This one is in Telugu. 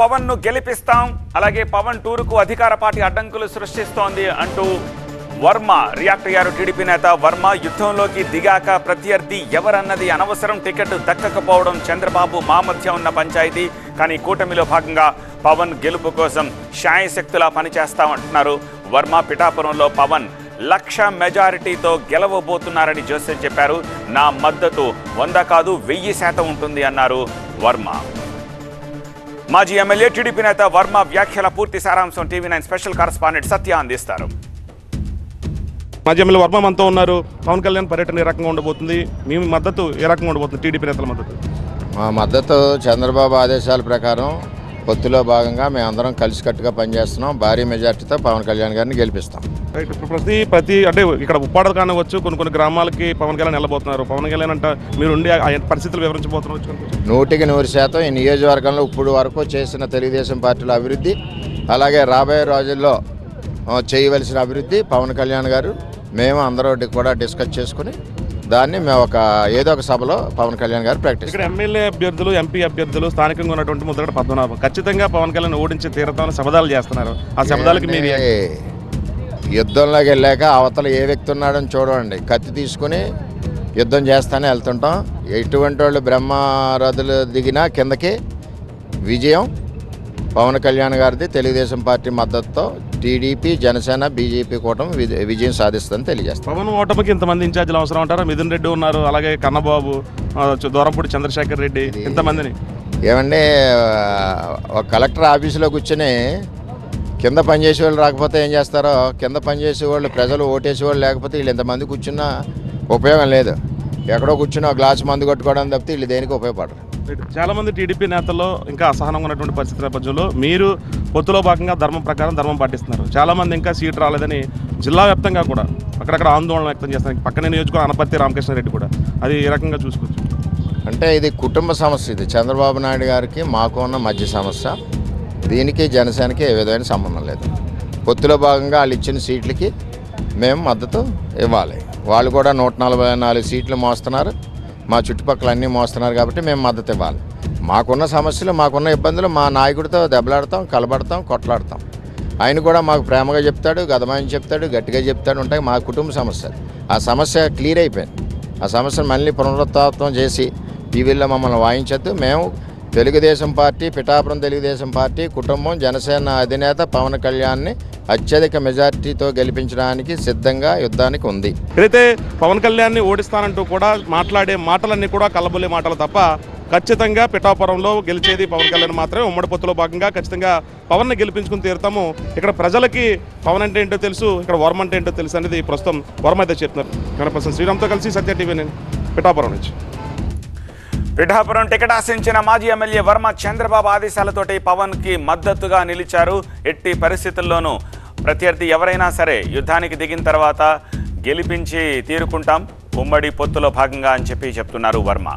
పవన్ ను గెలిపిస్తాం, అలాగే పవన్ టూరుకు అధికార పార్టీ అడ్డంకులు సృష్టిస్తోంది అంటూ వర్మ రియాక్ట్ అయ్యారు. టీడీపీ నేత వర్మ యుద్ధంలోకి దిగాక ప్రత్యర్థి ఎవరన్నది అనవసరం, టికెట్ దక్కకపోవడం చంద్రబాబు మా మధ్య ఉన్న పంచాయతీ, కానీ కూటమిలో భాగంగా పవన్ గెలుపు కోసం శాయశక్తులా పనిచేస్తామంటున్నారు వర్మ. పిఠాపురంలో పవన్ 1,00,000 మెజారిటీతో గెలవబోతున్నారని జోసెఫ్ చెప్పారు. నా మద్దతు 100 కాదు 1000% ఉంటుంది అన్నారు వర్మ. మాజీ ఎమ్మెల్యే టీడీపీ నేత వర్మ వ్యాఖ్యల పూర్తి సారాంశం టీవీ9 స్పెషల్ కరెస్పాండెంట్ సత్య అందిస్తారు. మాజీ ఎమ్మెల్యే వర్మ మనతో ఉన్నారు. పవన్ కళ్యాణ్ పర్యటన ఏ రకంగా ఉండబోతుంది, మీ మద్దతు ఏ రకంగా ఉండబోతుంది? టీడీపీ నేతల మద్దతు? మా మద్దతు చంద్రబాబు ఆదేశాల ప్రకారం పొత్తులో భాగంగా మేమందరం కలిసికట్టుగా పనిచేస్తున్నాం. భారీ మెజార్టీతో పవన్ కళ్యాణ్ గారిని గెలిపిస్తాం. ప్రతి అంటే ఇక్కడ ఉప్పాడ కానివచ్చు, కొన్ని గ్రామాలకి పవన్ కళ్యాణ్ వెళ్ళబోతున్నారు. పవన్ కళ్యాణ్ అంటే మీరు ఉండే పరిస్థితులు వివరించబోతున్నారు. 100% ఈ నియోజకవర్గంలో ఇప్పుడు వరకు చేసిన తెలుగుదేశం పార్టీల అభివృద్ధి, అలాగే రాబోయే రోజుల్లో చేయవలసిన అభివృద్ధి పవన్ కళ్యాణ్ గారు మేము అందరూ కూడా డిస్కస్ చేసుకుని దాన్ని మేము ఏదో ఒక సభలో పవన్ కళ్యాణ్ గారు ప్రాక్టీస్. ఇక్కడ ఎమ్మెల్యే అభ్యర్థులు, ఎంపీ అభ్యర్థులు, స్థానికంగా ఉన్నటువంటి ముద్రగడ పద్మనాభం ఖచ్చితంగా పవన్ కళ్యాణ్ ఓడించి తీరతామని శపథాలు చేస్తున్నారు. ఆ శపథాలకి మీరు యుద్ధంలోకి వెళ్ళాక అవతల ఏ వ్యక్తి ఉన్నాడని చూడండి, కత్తి తీసుకుని యుద్ధం చేస్తానే వెళ్తుంటాం. ఎటువంటి వాళ్ళు బ్రహ్మరథులు దిగినా కిందకి విజయం పవన్ కళ్యాణ్ గారిది. తెలుగుదేశం పార్టీ మద్దతుతో టీడీపీ, జనసేన, బీజేపీ కూటమి విజయం సాధిస్తుందని తెలియజేస్తాం. పవన్ ఓటమికి ఇంతమంది ఇన్ఛార్జీలు అవసరం అంటారా? మిథున్ రెడ్డి ఉన్నారు, అలాగే కన్నబాబు, దూరంపూడి చంద్రశేఖర్ రెడ్డి, ఇంతమందిని ఏమంటే ఒక కలెక్టర్ ఆఫీసులో కూర్చొని కింద పనిచేసే వాళ్ళు రాకపోతే ఏం చేస్తారో, కింద పనిచేసే వాళ్ళు ప్రజలు ఓటేసేవాళ్ళు లేకపోతే వీళ్ళు ఎంతమంది కూర్చున్నా ఉపయోగం లేదు. ఎక్కడో కూర్చుని ఒక గ్లాసు మందు కొట్టుకోవడం తప్పితే వీళ్ళు దేనికి ఉపయోగపడరు. చాలామంది టీడీపీ నేతల్లో ఇంకా అసహనంగా ఉన్నటువంటి పరిస్థితి నేపథ్యంలో మీరు పొత్తులో భాగంగా ధర్మం ప్రకారం ధర్మం పాటిస్తున్నారు. చాలామంది ఇంకా సీటు రాలేదని జిల్లా వ్యాప్తంగా కూడా అక్కడక్కడ ఆందోళన వ్యక్తం చేస్తున్నారు. పక్కనే నియోజకవర్గం అనపర్తి రామకృష్ణారెడ్డి కూడా, అది ఏ రకంగా చూసుకోవచ్చు? అంటే ఇది కుటుంబ సమస్య. ఇది చంద్రబాబు నాయుడు గారికి మాకు ఉన్న మధ్య సమస్య. దీనికి జనసేనకి ఏ విధమైన సంబంధం లేదు. పొత్తులో భాగంగా వాళ్ళు ఇచ్చిన సీట్లకి మేము మద్దతు ఇవ్వాలి. వాళ్ళు కూడా 144 సీట్లు మోస్తున్నారు, మా చుట్టుపక్కల అన్నీ మోస్తున్నారు కాబట్టి మేము మద్దతు ఇవ్వాలి. మాకున్న సమస్యలు, మాకున్న ఇబ్బందులు మా నాయకుడితో దెబ్బలాడతాం, కలబడతాం, కొట్లాడతాం. ఆయన కూడా మాకు ప్రేమగా చెప్తాడు, గదమాయని చెప్తాడు, గట్టిగా చెప్తాడు. ఉంటాయి మా కుటుంబ సమస్య. ఆ సమస్య క్లియర్ అయిపోయింది. ఆ సమస్యను మళ్ళీ పునరుత్థానం చేసి టీవీల్లో మమ్మల్ని వాయించద్దు. మేము తెలుగుదేశం పార్టీ, పిఠాపురం తెలుగుదేశం పార్టీ కుటుంబం, జనసేన అధినేత పవన్ కళ్యాణ్ని అత్యధిక మెజార్టీతో గెలిపించడానికి సిద్ధంగా యుద్ధానికి ఉంది. అయితే పవన్ కళ్యాణ్ని ఓడిస్తానంటూ కూడా మాట్లాడే మాటలన్నీ కూడా కల్లబొల్లి మాటలు తప్ప ఖచ్చితంగా పిఠాపురంలో గెలిచేది పవన్ కళ్యాణ్ మాత్రమే. ఉమ్మడి పొత్తులో భాగంగా ఖచ్చితంగా పవన్ని గెలిపించుకుని తీరుతాము. ఇక్కడ ప్రజలకి పవన్ అంటే ఏంటో తెలుసు, ఇక్కడ వర్మ అంటే ఏంటో తెలుసు అనేది ప్రస్తుతం వర్మ అయితే చెప్తున్నారు. కనపర్సన్ శ్రీరామ్తో కలిసి సత్య టీవీ నేను పిఠాపురం నుంచి. పిఠాపురం టికెట్ ఆశించిన మాజీ ఎమ్మెల్యే వర్మ చంద్రబాబు ఆదేశాలతోటి పవన్ కి మద్దతుగా నిలిచారు. ఎట్టి పరిస్థితుల్లోనూ ప్రత్యర్థి ఎవరైనా సరే యుద్ధానికి దిగిన తర్వాత గెలిపించి తీరుకుంటాం ఉమ్మడి పొత్తులో భాగంగా అని చెప్తున్నారు వర్మ.